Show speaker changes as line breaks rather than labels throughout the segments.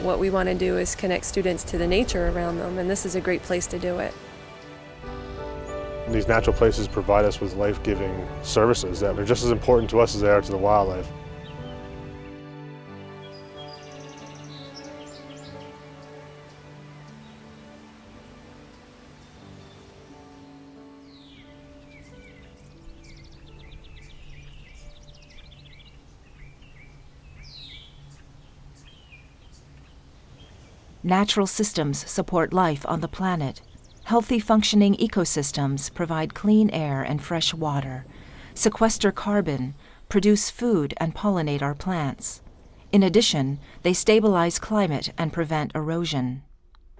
what we want to do is connect students to the nature around them, and this is a great place to do it.
These natural places provide us with life-giving services that are just as important to us as they are to the wildlife.
Natural systems support life on the planet. Healthy functioning ecosystems provide clean air and fresh water, sequester carbon, produce food and pollinate our plants. In addition, they stabilize climate and prevent erosion.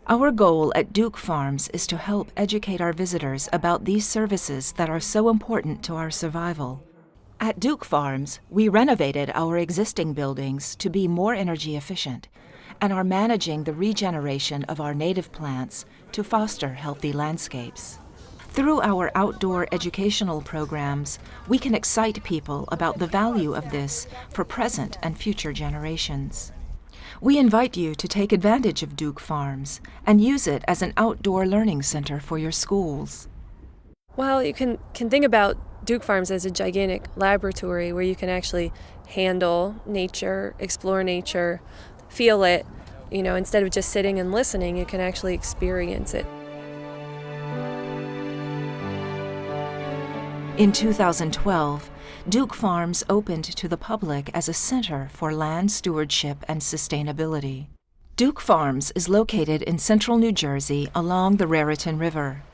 Our goal at Duke Farms is to help educate our visitors about these services that are so important to our survival. At Duke Farms, we renovated our existing buildings to be more energy efficient and are managing the regeneration of our native plants to foster healthy landscapes. Through our outdoor educational programs, we can excite people about the value of this for present and future generations. We invite you to take advantage of Duke Farms and use it as an outdoor learning center for your schools.
Well, you can think about Duke Farms as a gigantic laboratory where you can actually handle nature, explore nature, feel it. Instead of just sitting and listening, you can actually experience it.
In 2012, Duke Farms opened to the public as a center for land stewardship and sustainability. Duke Farms is located in central New Jersey along the Raritan River.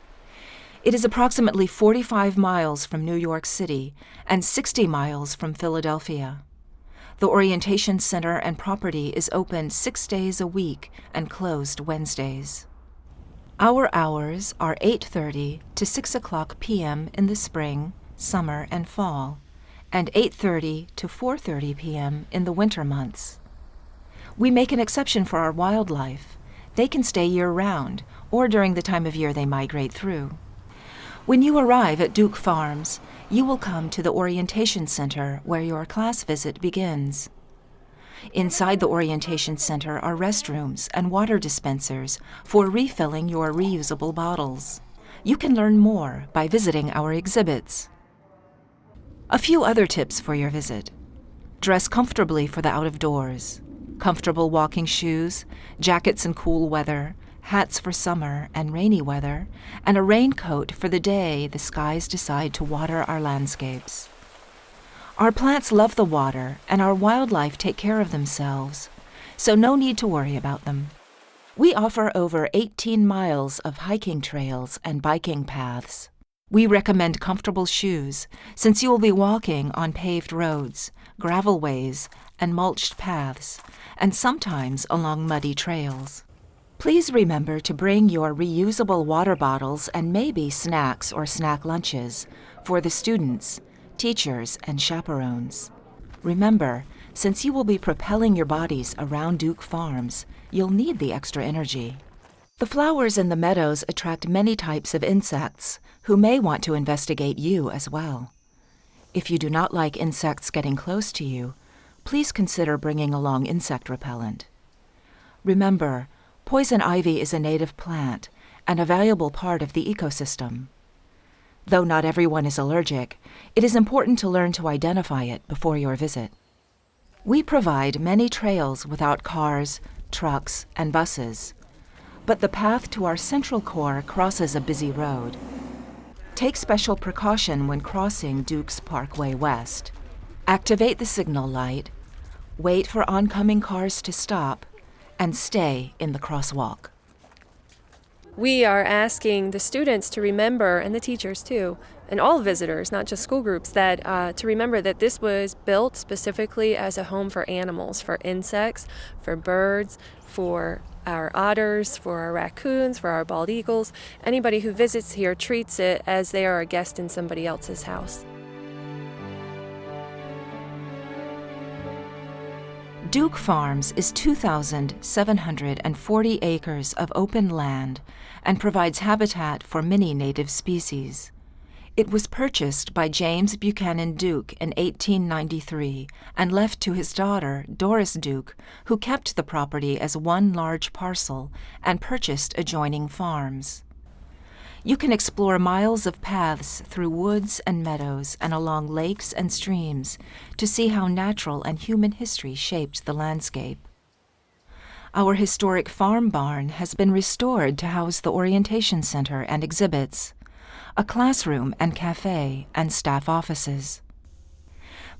It is approximately 45 miles from New York City and 60 miles from Philadelphia. The Orientation Center and property is open 6 days a week and closed Wednesdays. Our hours are 8:30 to 6 o'clock p.m. in the spring, summer, and fall, and 8:30 to 4:30 p.m. in the winter months. We make an exception for our wildlife. They can stay year-round or during the time of year they migrate through. When you arrive at Duke Farms, you will come to the Orientation Center where your class visit begins. Inside the Orientation Center are restrooms and water dispensers for refilling your reusable bottles. You can learn more by visiting our exhibits. A few other tips for your visit. Dress comfortably for the out-of-doors. Comfortable walking shoes, jackets in cool weather, hats for summer and rainy weather, and a raincoat for the day the skies decide to water our landscapes. Our plants love the water, and our wildlife take care of themselves, so no need to worry about them. We offer over 18 miles of hiking trails and biking paths. We recommend comfortable shoes, since you will be walking on paved roads, gravelways, and mulched paths, and sometimes along muddy trails. Please remember to bring your reusable water bottles and maybe snacks or snack lunches for the students, teachers, and chaperones. Remember, since you will be propelling your bodies around Duke Farms, you'll need the extra energy. The flowers in the meadows attract many types of insects who may want to investigate you as well. If you do not like insects getting close to you, please consider bringing along insect repellent. Remember, poison ivy is a native plant and a valuable part of the ecosystem. Though not everyone is allergic, it is important to learn to identify it before your visit. We provide many trails without cars, trucks, and buses, but the path to our central core crosses a busy road. Take special precaution when crossing Duke's Parkway West. Activate the signal light, wait for oncoming cars to stop, and stay in the crosswalk.
We are asking the students to remember, and the teachers too, and all visitors, not just school groups, that to remember that this was built specifically as a home for animals, for insects, for birds, for our otters, for our raccoons, for our bald eagles. Anybody who visits here treats it as they are a guest in somebody else's house.
Duke Farms is 2,740 acres of open land and provides habitat for many native species. It was purchased by James Buchanan Duke in 1893 and left to his daughter, Doris Duke, who kept the property as one large parcel and purchased adjoining farms. You can explore miles of paths through woods and meadows and along lakes and streams to see how natural and human history shaped the landscape. Our historic farm barn has been restored to house the orientation center and exhibits, a classroom and cafe, and staff offices.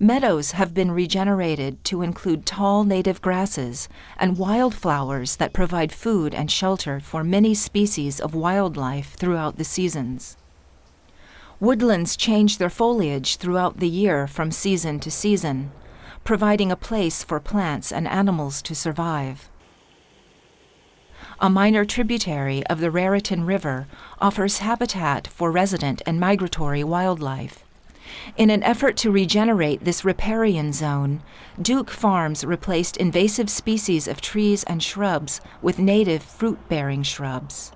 Meadows have been regenerated to include tall native grasses and wildflowers that provide food and shelter for many species of wildlife throughout the seasons. Woodlands change their foliage throughout the year from season to season, providing a place for plants and animals to survive. A minor tributary of the Raritan River offers habitat for resident and migratory wildlife. In an effort to regenerate this riparian zone, Duke Farms replaced invasive species of trees and shrubs with native fruit-bearing shrubs.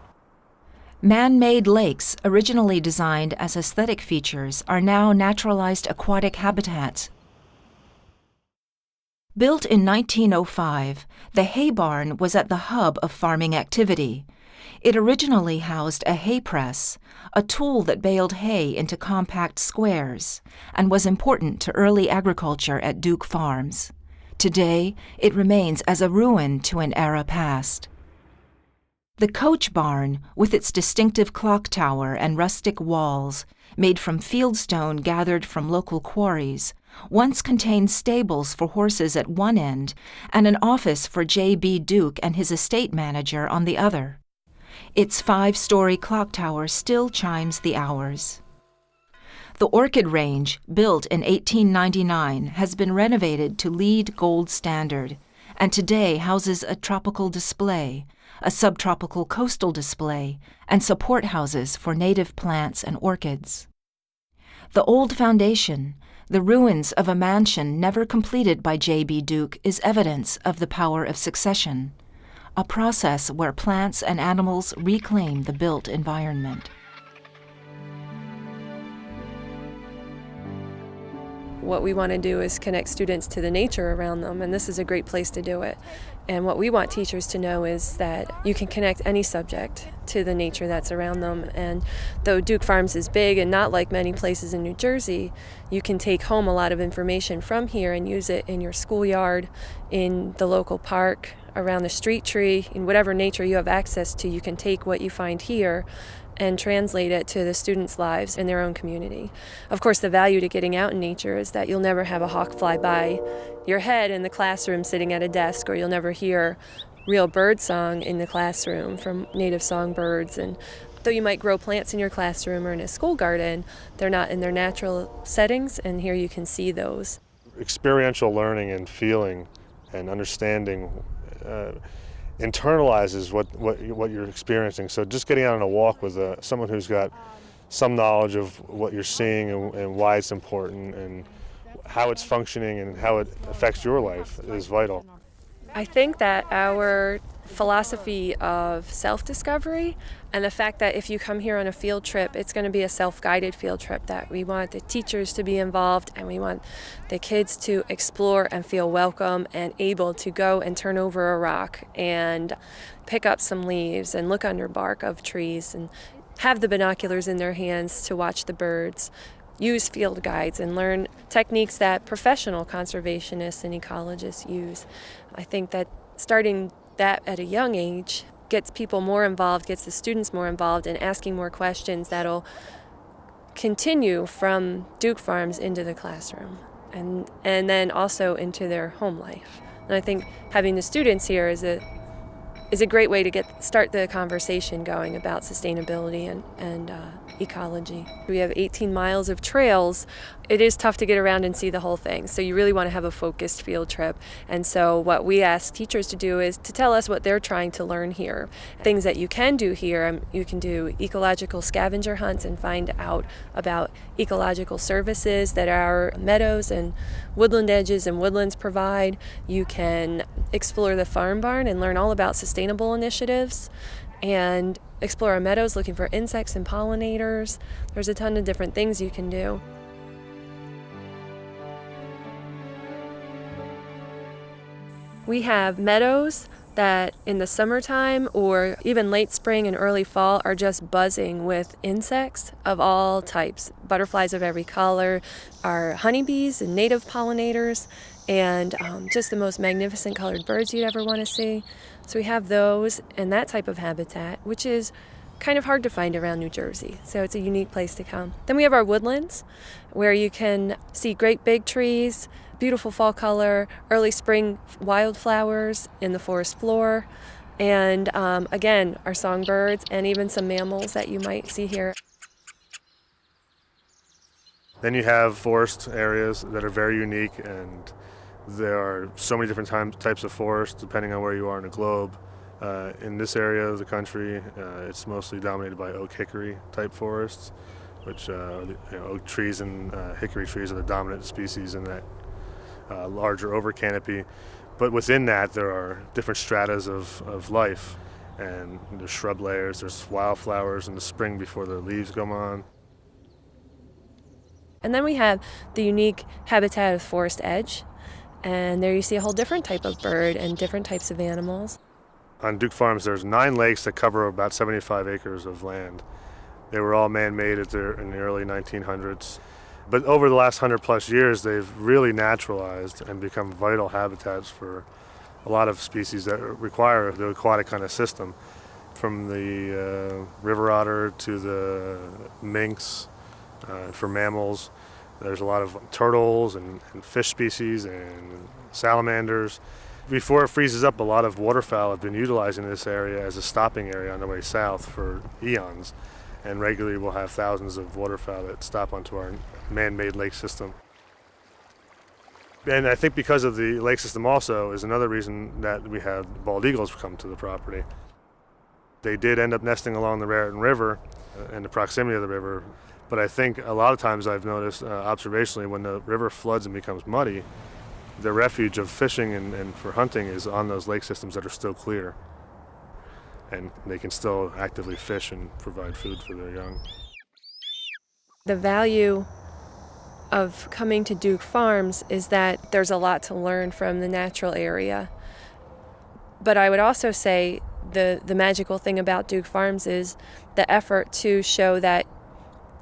Man-made lakes, originally designed as aesthetic features, are now naturalized aquatic habitats. Built in 1905, the hay barn was at the hub of farming activity. It originally housed a hay press, a tool that baled hay into compact squares, and was important to early agriculture at Duke Farms. Today, it remains as a ruin to an era past. The coach barn, with its distinctive clock tower and rustic walls, made from fieldstone gathered from local quarries, once contained stables for horses at one end and an office for J.B. Duke and his estate manager on the other. Its 5-story clock tower still chimes the hours. The Orchid Range, built in 1899, has been renovated to LEED Gold standard, and today houses a tropical display, a subtropical coastal display, and support houses for native plants and orchids. The old foundation, the ruins of a mansion never completed by J.B. Duke, is evidence of the power of succession, a process where plants and animals reclaim the built environment.
What we want to do is connect students to the nature around them, and this is a great place to do it. And what we want teachers to know is that you can connect any subject to the nature that's around them. And though Duke Farms is big and not like many places in New Jersey, you can take home a lot of information from here and use it in your schoolyard, in the local park, around the street tree, in whatever nature you have access to. You can take what you find here and translate it to the students' lives in their own community. Of course, the value to getting out in nature is that you'll never have a hawk fly by your head in the classroom sitting at a desk, or you'll never hear real bird song in the classroom from native songbirds. And though you might grow plants in your classroom or in a school garden, they're not in their natural settings, and here you can see those.
Experiential learning and feeling and understanding internalizes what you're experiencing. So just getting out on a walk with someone who's got some knowledge of what you're seeing and why it's important and how it's functioning and how it affects your life is vital.
I think that our philosophy of self-discovery and the fact that if you come here on a field trip, it's going to be a self-guided field trip, that we want the teachers to be involved and we want the kids to explore and feel welcome and able to go and turn over a rock and pick up some leaves and look under bark of trees and have the binoculars in their hands to watch the birds, use field guides, and learn techniques that professional conservationists and ecologists use. I think that starting that at a young age gets people more involved, gets the students more involved, and asking more questions that'll continue from Duke Farms into the classroom and then also into their home life. And I think having the students here is a great way to start the conversation going about sustainability and ecology. We have 18 miles of trails. It is tough to get around and see the whole thing, so you really want to have a focused field trip. And so what we ask teachers to do is to tell us what they're trying to learn here. Things that you can do here, you can do ecological scavenger hunts and find out about ecological services that our meadows and woodland edges and woodlands provide. You can explore the farm barn and learn all about sustainable initiatives. and explore our meadows looking for insects and pollinators. There's a ton of different things you can do. We have meadows that in the summertime or even late spring and early fall are just buzzing with insects of all types. Butterflies of every color, our honeybees and native pollinators, and just the most magnificent colored birds you'd ever want to see. So we have those and that type of habitat, which is kind of hard to find around New Jersey. So it's a unique place to come. Then we have our woodlands, where you can see great big trees, beautiful fall color, early spring wildflowers in the forest floor, and again, our songbirds and even some mammals that you might see here.
Then you have forest areas that are very unique, and there are so many different types of forests depending on where you are in the globe. In this area of the country, it's mostly dominated by oak hickory type forests, which oak trees and hickory trees are the dominant species in that larger over canopy. But within that, there are different stratas of life, and there's shrub layers, there's wildflowers in the spring before the leaves come on.
And then we have the unique habitat of forest edge, and there you see a whole different type of bird and different types of animals.
On Duke Farms, there's 9 lakes that cover about 75 acres of land. They were all man-made in the early 1900s. But over the last 100+ years, they've really naturalized and become vital habitats for a lot of species that require the aquatic kind of system, from the river otter to the minks. For mammals, there's a lot of turtles and fish species and salamanders. Before it freezes up, a lot of waterfowl have been utilizing this area as a stopping area on their way south for eons. And regularly we'll have thousands of waterfowl that stop onto our man-made lake system. And I think because of the lake system also is another reason that we have bald eagles come to the property. They did end up nesting along the Raritan River and the proximity of the river, but I think a lot of times I've noticed observationally when the river floods and becomes muddy, the refuge of fishing and for hunting is on those lake systems that are still clear. And they can still actively fish and provide food for their young.
The value of coming to Duke Farms is that there's a lot to learn from the natural area. But I would also say the magical thing about Duke Farms is the effort to show that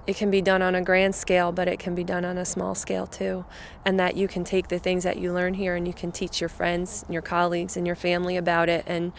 it can be done on a grand scale, but it can be done on a small scale too. And that you can take the things that you learn here and you can teach your friends, your colleagues, and your family about it, and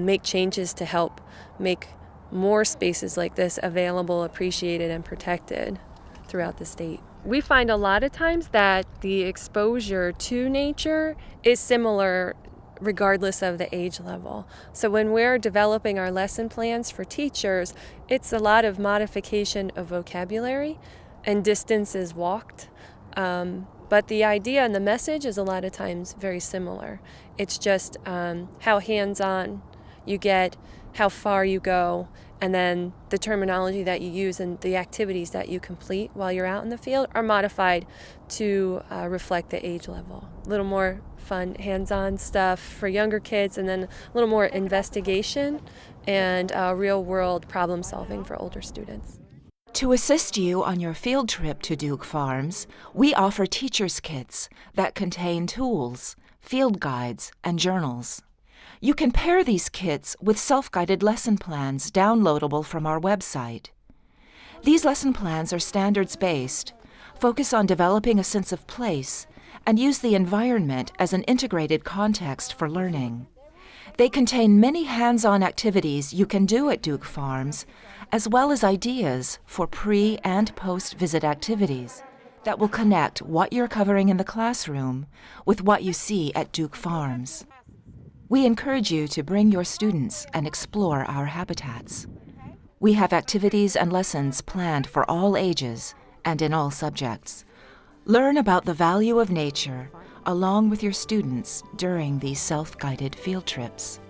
make changes to help make more spaces like this available, appreciated, and protected throughout the state. We find a lot of times that the exposure to nature is similar regardless of the age level. So when we're developing our lesson plans for teachers, it's a lot of modification of vocabulary and distances walked. But the idea and the message is a lot of times very similar. It's just how hands-on you get, how far you go, and then the terminology that you use and the activities that you complete while you're out in the field are modified to reflect the age level. A little more fun hands-on stuff for younger kids, and then a little more investigation and real-world problem solving for older students.
To assist you on your field trip to Duke Farms, we offer teacher's kits that contain tools, field guides, and journals. You can pair these kits with self-guided lesson plans downloadable from our website. These lesson plans are standards-based, focus on developing a sense of place, and use the environment as an integrated context for learning. They contain many hands-on activities you can do at Duke Farms, as well as ideas for pre- and post-visit activities that will connect what you're covering in the classroom with what you see at Duke Farms. We encourage you to bring your students and explore our habitats. We have activities and lessons planned for all ages and in all subjects. Learn about the value of nature along with your students during these self-guided field trips.